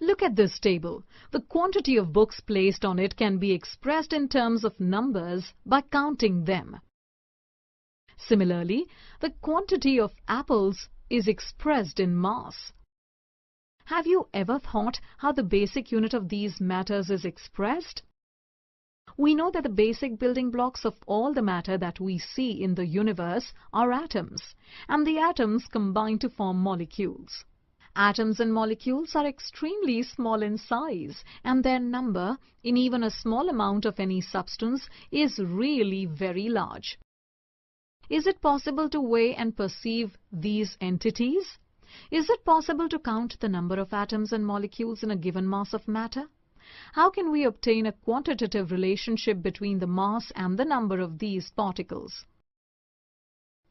Look at this table. The quantity of books placed on it can be expressed in terms of numbers by counting them. Similarly, the quantity of apples is expressed in mass. Have you ever thought how the basic unit of these matters is expressed? We know that the basic building blocks of all the matter that we see in the universe are atoms, and the atoms combine to form molecules. Atoms and molecules are extremely small in size, and their number in even a small amount of any substance is really very large. Is it possible to weigh and perceive these entities? Is it possible to count the number of atoms and molecules in a given mass of matter? How can we obtain a quantitative relationship between the mass and the number of these particles?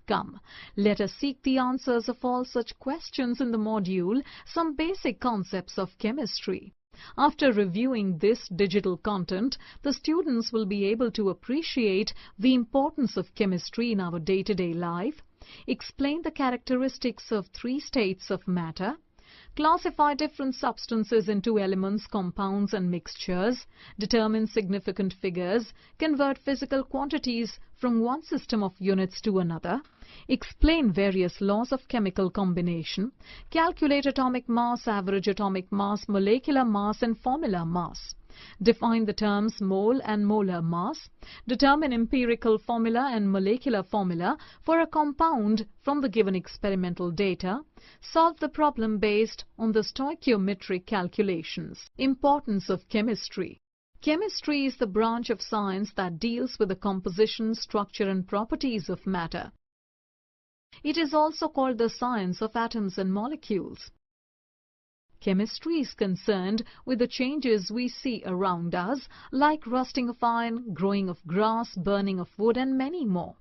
Come, let us seek the answers of all such questions in the module Some Basic Concepts of Chemistry. After reviewing this digital content, the students will be able to appreciate the importance of chemistry in our day-to-day life, explain the characteristics of 3 states of matter, classify different substances into elements, compounds and mixtures, determine significant figures, convert physical quantities from one system of units to another, explain various laws of chemical combination, calculate atomic mass, average atomic mass, molecular mass and formula mass. Define the terms mole and molar mass, determine empirical formula and molecular formula for a compound from the given experimental data, solve the problem based on the stoichiometric calculations. Importance of chemistry. Chemistry is the branch of science that deals with the composition, structure and properties of matter. It is also called the science of atoms and molecules. Chemistry is concerned with the changes we see around us, like rusting of iron, growing of grass, burning of wood, and many more.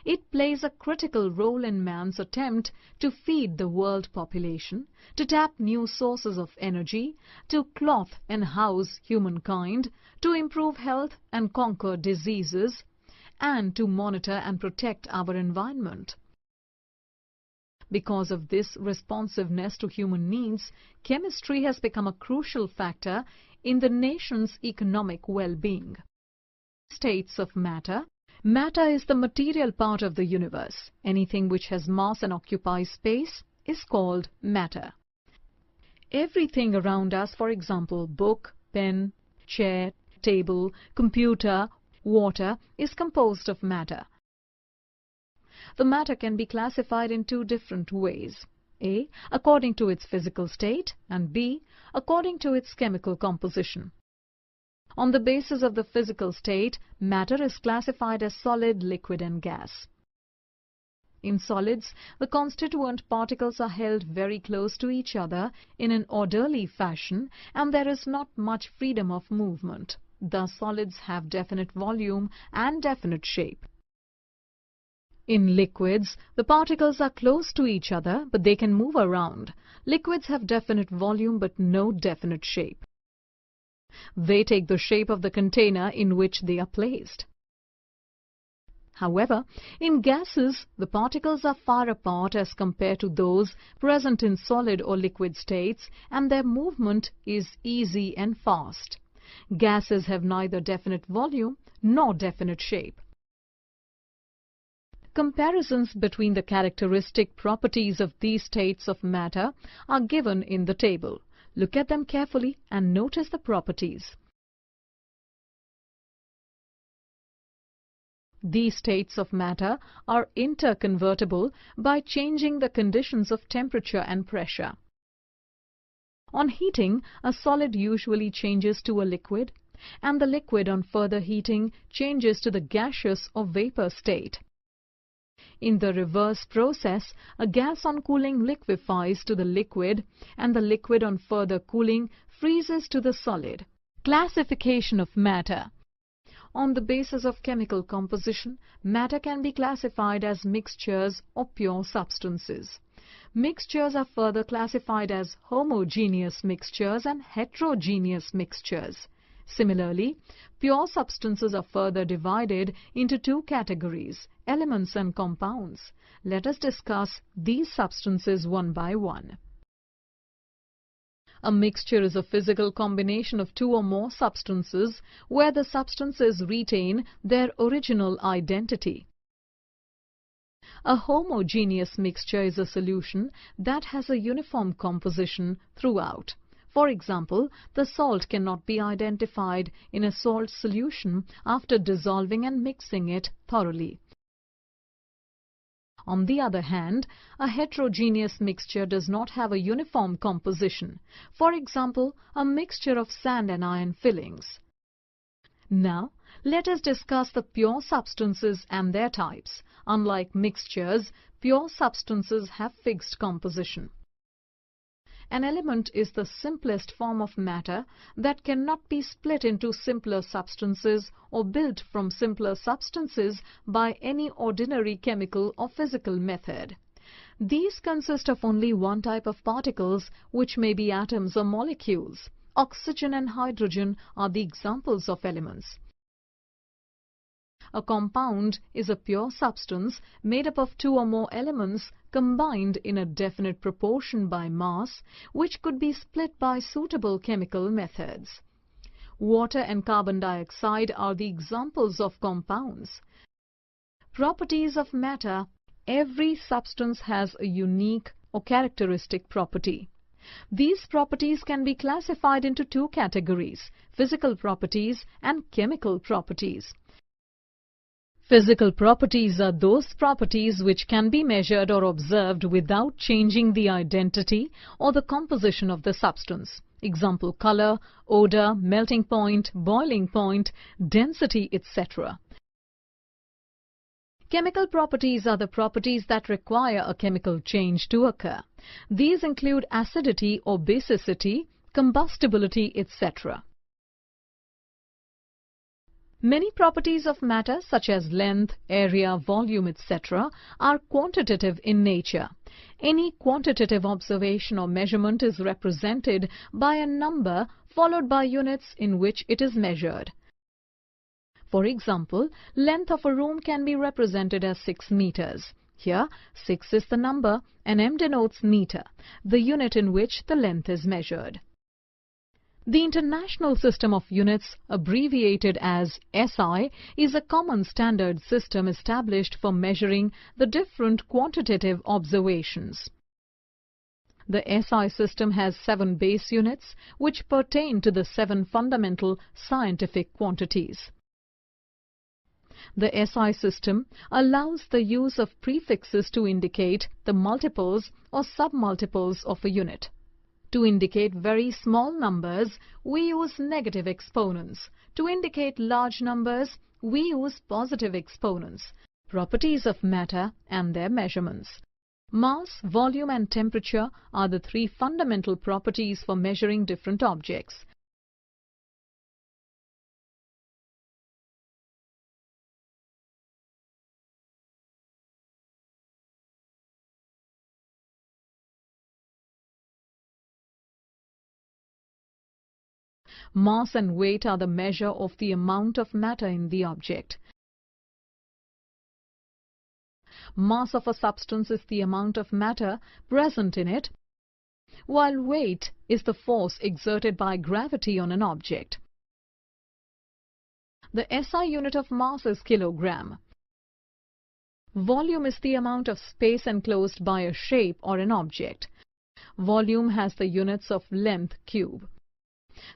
It plays a critical role in man's attempt to feed the world population, to tap new sources of energy, to clothe and house humankind, to improve health and conquer diseases, and to monitor and protect our environment. Because of this responsiveness to human needs, chemistry has become a crucial factor in the nation's economic well-being. States of matter. Matter is the material part of the universe. Anything which has mass and occupies space is called matter. Everything around us, for example, book, pen, chair, table, computer, water, is composed of matter. The matter can be classified in 2 different ways. A. According to its physical state, and B. According to its chemical composition. On the basis of the physical state, matter is classified as solid, liquid and gas. In solids, the constituent particles are held very close to each other in an orderly fashion, and there is not much freedom of movement. Thus, solids have definite volume and definite shape. In liquids, the particles are close to each other, but they can move around. Liquids have definite volume but no definite shape. They take the shape of the container in which they are placed. However, in gases, the particles are far apart as compared to those present in solid or liquid states, and their movement is easy and fast. Gases have neither definite volume nor definite shape. Comparisons between the characteristic properties of these states of matter are given in the table. Look at them carefully and notice the properties. These states of matter are interconvertible by changing the conditions of temperature and pressure. On heating, a solid usually changes to a liquid, and the liquid on further heating changes to the gaseous or vapor state. In the reverse process, a gas on cooling liquefies to the liquid, and the liquid on further cooling freezes to the solid. Classification of matter. On the basis of chemical composition, matter can be classified as mixtures or pure substances. Mixtures are further classified as homogeneous mixtures and heterogeneous mixtures. Similarly, pure substances are further divided into 2 categories, elements and compounds. Let us discuss these substances one by one. A mixture is a physical combination of two or more substances where the substances retain their original identity. A homogeneous mixture is a solution that has a uniform composition throughout. For example, the salt cannot be identified in a salt solution after dissolving and mixing it thoroughly. On the other hand, a heterogeneous mixture does not have a uniform composition. For example, a mixture of sand and iron fillings. Now, let us discuss the pure substances and their types. Unlike mixtures, pure substances have fixed composition. An element is the simplest form of matter that cannot be split into simpler substances or built from simpler substances by any ordinary chemical or physical method. These consist of only one type of particles, which may be atoms or molecules. Oxygen and hydrogen are the examples of elements. A compound is a pure substance made up of two or more elements combined in a definite proportion by mass, which could be split by suitable chemical methods. Water and carbon dioxide are the examples of compounds. Properties of matter. Every substance has a unique or characteristic property. These properties can be classified into two categories: physical properties and chemical properties. Physical properties are those properties which can be measured or observed without changing the identity or the composition of the substance. Example: color, odor, melting point, boiling point, density, etc. Chemical properties are the properties that require a chemical change to occur. These include acidity or basicity, combustibility, etc. Many properties of matter, such as length, area, volume, etc., are quantitative in nature. Any quantitative observation or measurement is represented by a number followed by units in which it is measured. For example, length of a room can be represented as 6 meters. Here, 6 is the number and m denotes meter, the unit in which the length is measured. The International System of Units, abbreviated as SI, is a common standard system established for measuring the different quantitative observations. The SI system has 7 base units, which pertain to the 7 fundamental scientific quantities. The SI system allows the use of prefixes to indicate the multiples or submultiples of a unit. To indicate very small numbers, we use negative exponents. To indicate large numbers, we use positive exponents. Properties of matter and their measurements. Mass, volume and temperature are the 3 fundamental properties for measuring different objects. Mass and weight are the measure of the amount of matter in the object. Mass of a substance is the amount of matter present in it, while weight is the force exerted by gravity on an object. The SI unit of mass is kilogram. Volume is the amount of space enclosed by a shape or an object. Volume has the units of length cube.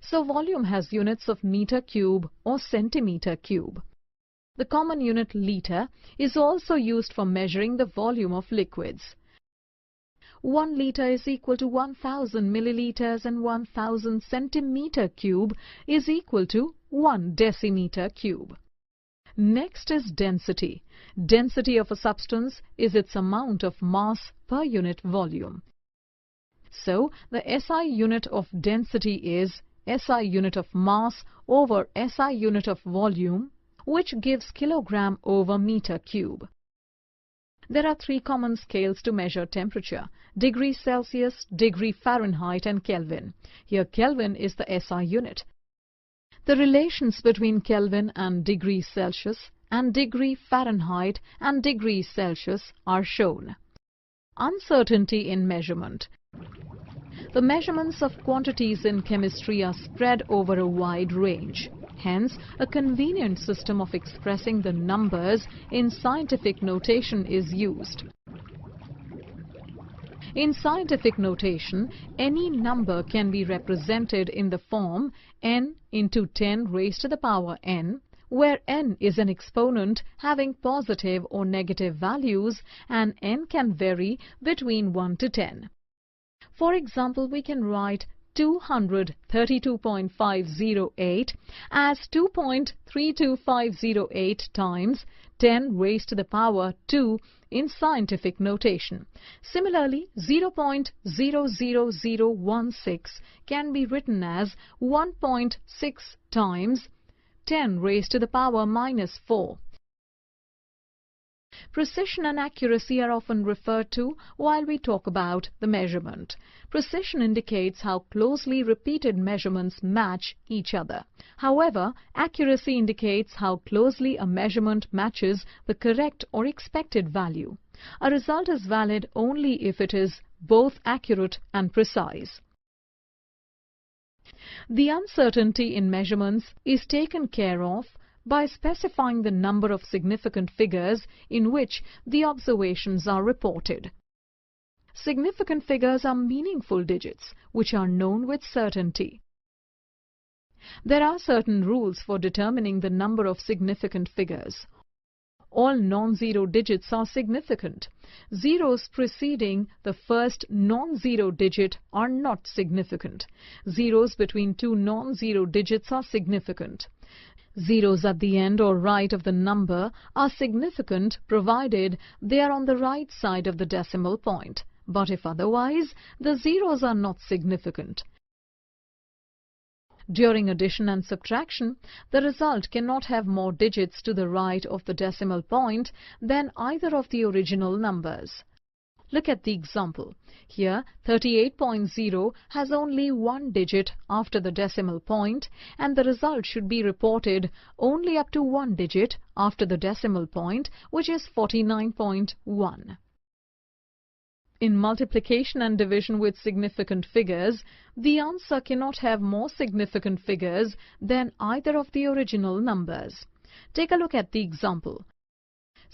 So volume has units of meter cube or centimeter cube. The common unit liter is also used for measuring the volume of liquids. 1 liter is equal to 1000 milliliters and 1000 centimeter cube is equal to 1 decimeter cube. Next is density. Density of a substance is its amount of mass per unit volume. So, the SI unit of density is SI unit of mass over SI unit of volume, which gives kilogram over meter cube. There are 3 common scales to measure temperature: degree Celsius, degree Fahrenheit and Kelvin. Here Kelvin is the SI unit. The relations between Kelvin and degree Celsius and degree Fahrenheit and degree Celsius are shown. Uncertainty in measurement. The measurements of quantities in chemistry are spread over a wide range. Hence, a convenient system of expressing the numbers in scientific notation is used. In scientific notation, any number can be represented in the form n into 10 raised to the power n, where n is an exponent having positive or negative values and n can vary between 1 to 10. For example, we can write 232.508 as 2.32508 times 10 raised to the power 2 in scientific notation. Similarly, 0.00016 can be written as 1.6 times 10 raised to the power minus 4. Precision and accuracy are often referred to while we talk about the measurement. Precision indicates how closely repeated measurements match each other. However, accuracy indicates how closely a measurement matches the correct or expected value. A result is valid only if it is both accurate and precise. The uncertainty in measurements is taken care of by specifying the number of significant figures in which the observations are reported. Significant figures are meaningful digits which are known with certainty. There are certain rules for determining the number of significant figures. All non-zero digits are significant. Zeros preceding the first non-zero digit are not significant. Zeros between two non-zero digits are significant. Zeros at the end or right of the number are significant provided they are on the right side of the decimal point. But if otherwise, the zeros are not significant. During addition and subtraction, the result cannot have more digits to the right of the decimal point than either of the original numbers. Look at the example. Here, 38.0 has only one digit after the decimal point, and the result should be reported only up to one digit after the decimal point, which is 49.1. In multiplication and division with significant figures, the answer cannot have more significant figures than either of the original numbers. Take a look at the example.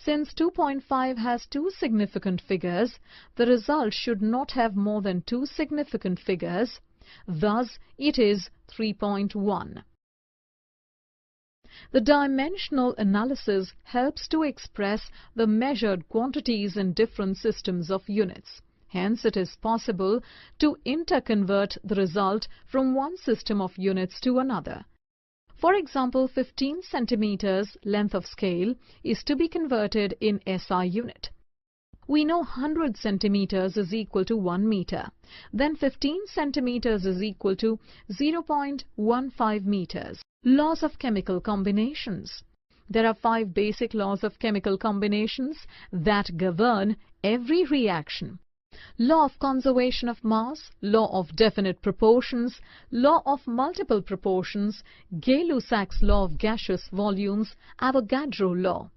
Since 2.5 has two significant figures, the result should not have more than two significant figures. Thus, it is 3.1. The dimensional analysis helps to express the measured quantities in different systems of units. Hence, it is possible to interconvert the result from one system of units to another. For example, 15 centimeters length of scale is to be converted in SI unit. We know 100 centimeters is equal to 1 meter. Then 15 centimeters is equal to 0.15 meters. Laws of chemical combinations. There are 5 basic laws of chemical combinations that govern every reaction. Law of conservation of mass, law of definite proportions, law of multiple proportions, Gay-Lussac's law of gaseous volumes, Avogadro law.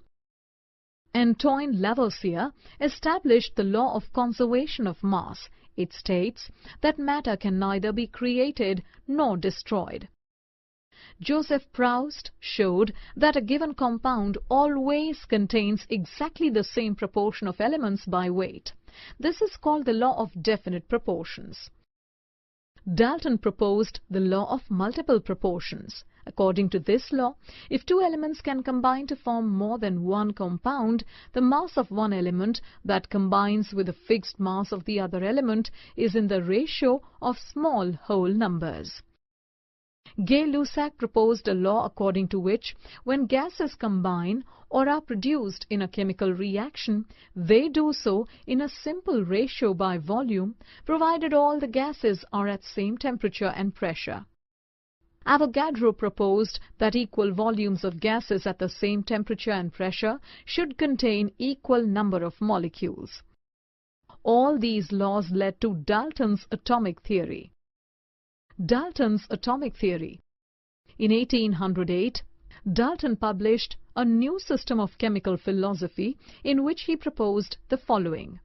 Antoine Lavoisier established the law of conservation of mass. It states that matter can neither be created nor destroyed. Joseph Proust showed that a given compound always contains exactly the same proportion of elements by weight. This is called the law of definite proportions. Dalton proposed the law of multiple proportions. According to this law, if two elements can combine to form more than one compound, the mass of one element that combines with the fixed mass of the other element is in the ratio of small whole numbers. Gay-Lussac proposed a law according to which, when gases combine or are produced in a chemical reaction, they do so in a simple ratio by volume, provided all the gases are at same temperature and pressure. Avogadro proposed that equal volumes of gases at the same temperature and pressure should contain equal number of molecules. All these laws led to Dalton's atomic theory. Dalton's atomic theory. In 1808, Dalton published a new system of chemical philosophy in which he proposed the following.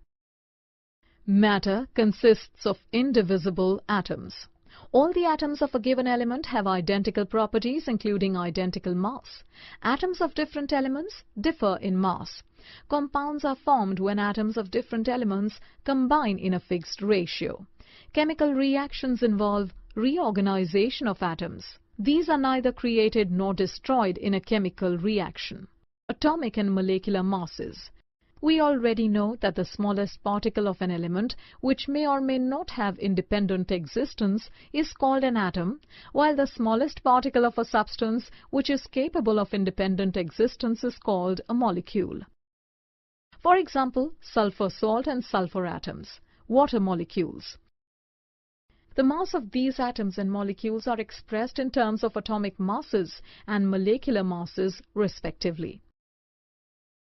Matter consists of indivisible atoms. All the atoms of a given element have identical properties, including identical mass. Atoms of different elements differ in mass. Compounds are formed when atoms of different elements combine in a fixed ratio. Chemical reactions involve reorganization of atoms. These are neither created nor destroyed in a chemical reaction. Atomic and molecular masses. We already know that the smallest particle of an element, which may or may not have independent existence, is called an atom, while the smallest particle of a substance which is capable of independent existence is called a molecule. For example, sulfur salt and sulfur atoms, water molecules. The mass of these atoms and molecules are expressed in terms of atomic masses and molecular masses, respectively.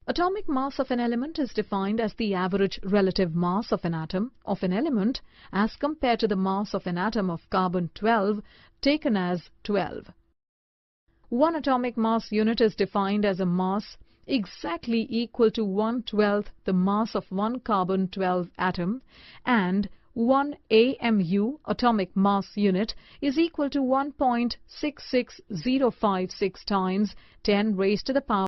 Atomic mass of an element is defined as the average relative mass of an atom of an element as compared to the mass of an atom of carbon-12 taken as 12. One atomic mass unit is defined as a mass exactly equal to 1/12 the mass of one carbon-12 atom, and 1 AMU atomic mass unit is equal to 1.66056 times 10 raised to the power